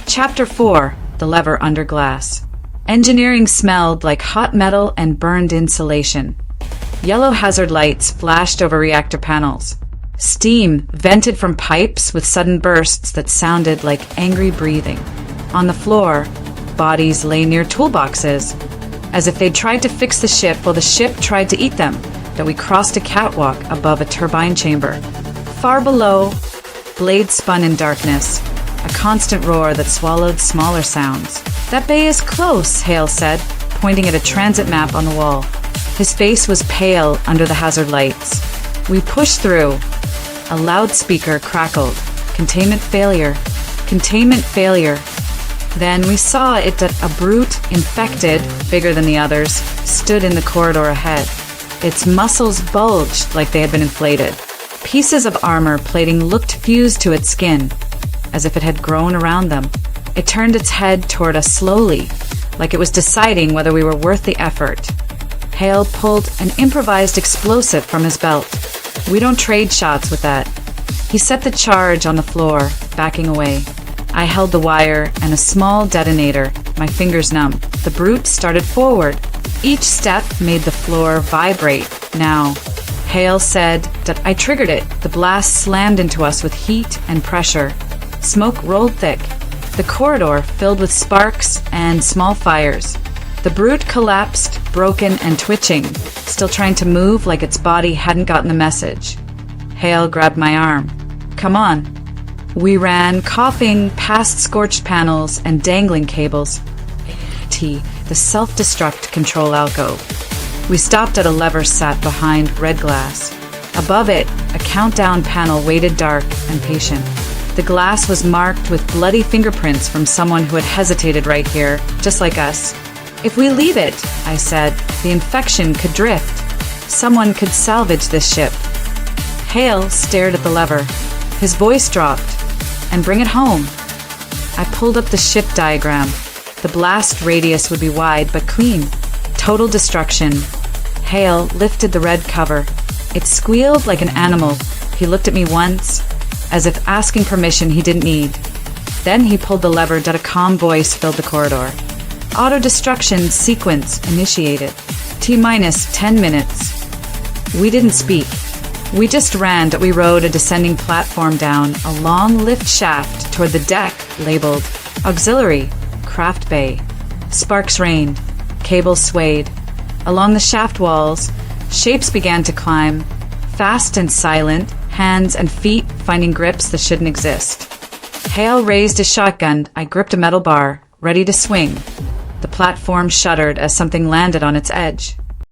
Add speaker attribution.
Speaker 1: Chapter 4: The Lever Under Glass. Engineering smelled like hot metal and burned insulation. Yellow hazard lights flashed over reactor panels. Steam vented from pipes with sudden bursts that sounded like angry breathing. On the floor, bodies lay near toolboxes, as if they'd tried to fix the ship while the ship tried to eat them. That we crossed a catwalk above a turbine chamber. Far below, blades spun in darkness, a constant roar that swallowed smaller sounds. "That bay is close," Hale said, pointing at a transit map on the wall. His face was pale under the hazard lights. We pushed through. A loudspeaker crackled. "Containment failure. Containment failure." Then we saw it that a brute, infected, bigger than the others, stood in the corridor ahead. Its muscles bulged like they had been inflated. Pieces of armor plating looked fused to its skin, as if it had grown around them. It turned its head toward us slowly, like it was deciding whether we were worth the effort. Hale pulled an improvised explosive from his belt. "We don't trade shots with that." He set the charge on the floor, backing away. I held the wire and a small detonator, my fingers numb. The brute started forward. Each step made the floor vibrate. "Now." Hale said that I triggered it. The blast slammed into us with heat and pressure. Smoke rolled thick. The corridor filled with sparks and small fires. The brute collapsed, broken and twitching, still trying to move like its body hadn't gotten the message. Hale grabbed my arm. "Come on." We ran, coughing, past scorched panels and dangling cables. The self-destruct control alcove. We stopped at a lever sat behind red glass. Above it, a countdown panel waited dark and patient. The glass was marked with bloody fingerprints from someone who had hesitated right here, just like us. "If we leave it," I said, "the infection could drift. Someone could salvage this ship." Hale stared at the lever. His voice dropped. "And bring it home." I pulled up the ship diagram. The blast radius would be wide but clean. Total destruction. Hale lifted the red cover. It squealed like an animal. He looked at me once, as if asking permission he didn't need. Then he pulled the lever that a calm voice filled the corridor. "Auto-destruction sequence initiated. T-minus 10 minutes. We didn't speak. We just ran that we rode a descending platform down a long lift shaft toward the deck labeled Auxiliary, Craft Bay. Sparks rained. Cables swayed. Along the shaft walls, shapes began to climb, fast and silent, hands and feet finding grips that shouldn't exist. Hale raised a shotgun. I gripped a metal bar, ready to swing. The platform shuddered as something landed on its edge.